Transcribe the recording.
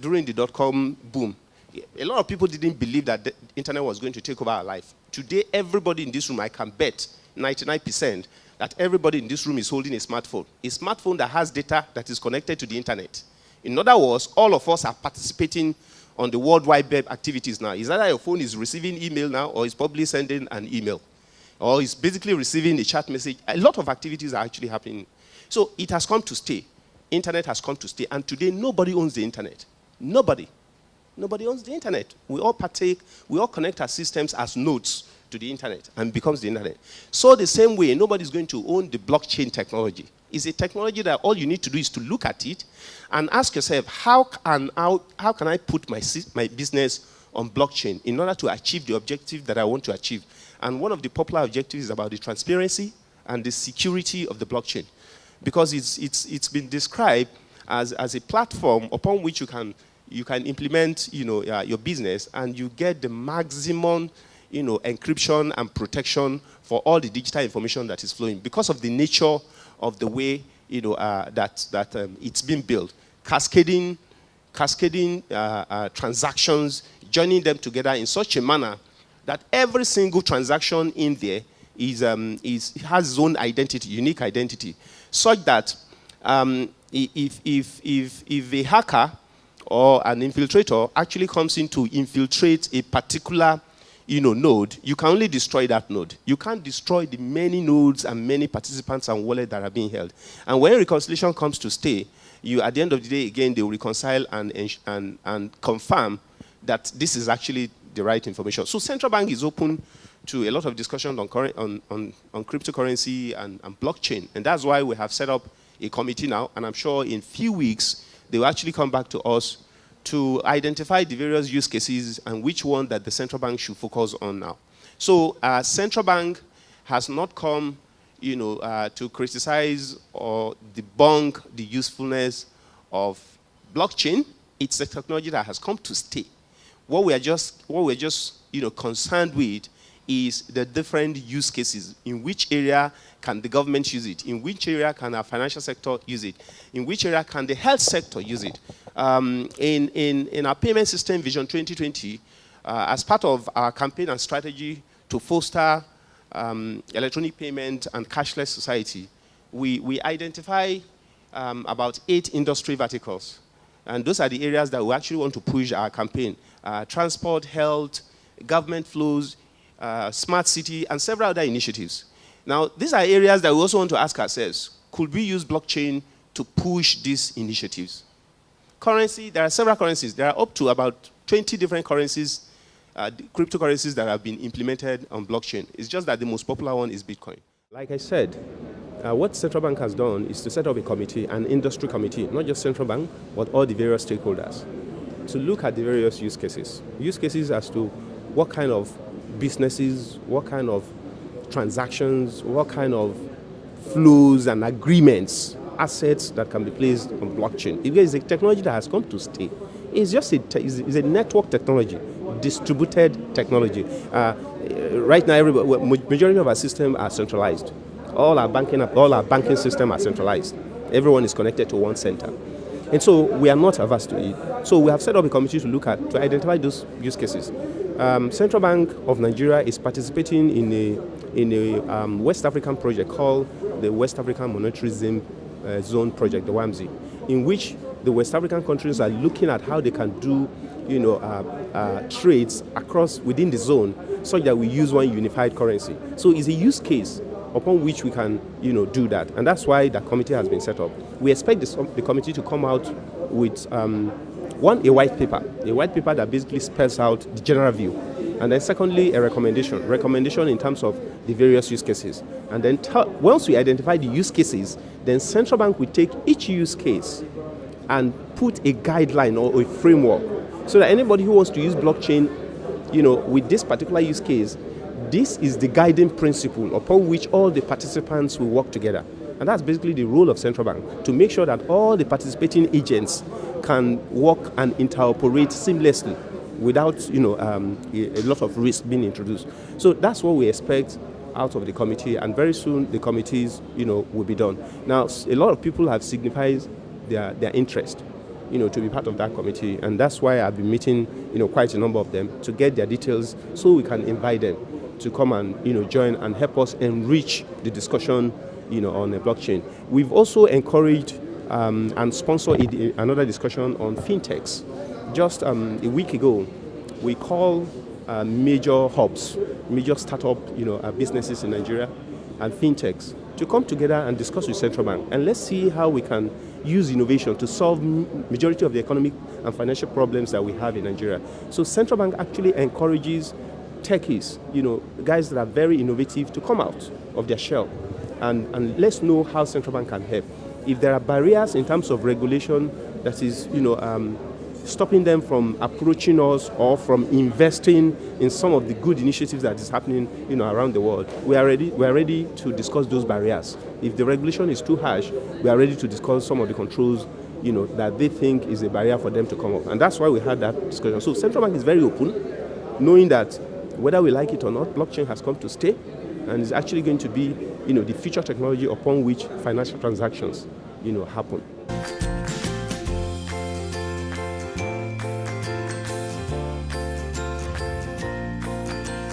during the dot-com boom, a lot of people didn't believe that the internet was going to take over our life. Today, everybody in this room, I can bet 99% that everybody in this room is holding a smartphone that has data that is connected to the internet. In other words, all of us are participating on the World Wide Web activities now. Is that your phone is receiving email now, or is probably sending an email, or is basically receiving a chat message? A lot of activities are actually happening. So it has come to stay. Internet has come to stay, and today nobody owns the internet. Nobody. Nobody owns the internet. We all partake, we all connect our systems as nodes to the internet and becomes the internet. So the same way, nobody's going to own the blockchain technology. It's a technology that all you need to do is to look at it and ask yourself, how can I put my business on blockchain in order to achieve the objective that I want to achieve? And one of the popular objectives is about the transparency and the security of the blockchain. Because it's been described as a platform upon which you can implement, your business, and you get the maximum, encryption and protection for all the digital information that is flowing because of the nature of the way, that it's been built. Cascading transactions, joining them together in such a manner that every single transaction in there has its own identity, unique identity, such that if a hacker or an infiltrator actually comes in to infiltrate a particular node, you can only destroy that node. You can't destroy the many nodes and many participants and wallets that are being held. And when reconciliation comes to stay, at the end of the day, again, they will reconcile and confirm that this is actually the right information. So central bank is open to a lot of discussion on cryptocurrency and blockchain. And that's why we have set up a committee now, and I'm sure in a few weeks, they will actually come back to us to identify the various use cases and which one that the central bank should focus on now. So central bank has not come, to criticize or debunk the usefulness of blockchain. It's a technology that has come to stay. What we're just concerned with is the different use cases. In which area can the government use it? In which area can our financial sector use it? In which area can the health sector use it? In our payment system Vision 2020, as part of our campaign and strategy to foster electronic payment and cashless society, we identify about 8 industry verticals. And those are the areas that we actually want to push our campaign. Transport, health, government flows, smart city, and several other initiatives. Now, these are areas that we also want to ask ourselves, could we use blockchain to push these initiatives? Currency, there are several currencies. There are up to about 20 different currencies, cryptocurrencies that have been implemented on blockchain. It's just that the most popular one is Bitcoin. Like I said, what Central Bank has done is to set up a committee, an industry committee, not just Central Bank, but all the various stakeholders, to look at the various use cases. Use cases as to what kind of businesses, what kind of transactions, what kind of flows and agreements, assets that can be placed on blockchain. It's a technology that has come to stay. It's just a network technology, distributed technology. Right now, majority of our systems are centralized. All our banking systems are centralized. Everyone is connected to one center. And so we are not averse to it. So we have set up a committee to identify those use cases. Central Bank of Nigeria is participating in a West African project called the West African Monetarism Zone Project, the WAMZ, in which the West African countries are looking at how they can do, trades within the zone, such that we use one unified currency. So it's a use case upon which we can, do that, and that's why that committee has been set up. We expect the committee to come out with a white paper that basically spells out the general view, and then secondly, a recommendation in terms of the various use cases. And then once we identify the use cases, then Central Bank will take each use case and put a guideline or a framework so that anybody who wants to use blockchain, with this particular use case, this is the guiding principle upon which all the participants will work together. And that's basically the role of Central Bank, to make sure that all the participating agents can work and interoperate seamlessly without, a lot of risk being introduced. So that's what we expect out of the committee, and very soon the committees, will be done. Now, a lot of people have signified their interest to be part of that committee. And that's why I've been meeting, quite a number of them to get their details so we can invite them to come and, join and help us enrich the discussion, on the blockchain. We've also encouraged and sponsored another discussion on fintechs. Just a week ago, we called major hubs, major startup, businesses in Nigeria and fintechs to come together and discuss with Central Bank. And let's see how we can use innovation to solve majority of the economic and financial problems that we have in Nigeria. So Central Bank actually encourages techies, guys that are very innovative to come out of their shell. And let's know how Central Bank can help. If there are barriers in terms of regulation that is, stopping them from approaching us or from investing in some of the good initiatives that is happening, around the world, we are ready to discuss those barriers. If the regulation is too harsh, we are ready to discuss some of the controls, that they think is a barrier for them to come up. And that's why we had that discussion. So Central Bank is very open, knowing that whether we like it or not, blockchain has come to stay and is actually going to be, the future technology upon which financial transactions, happen.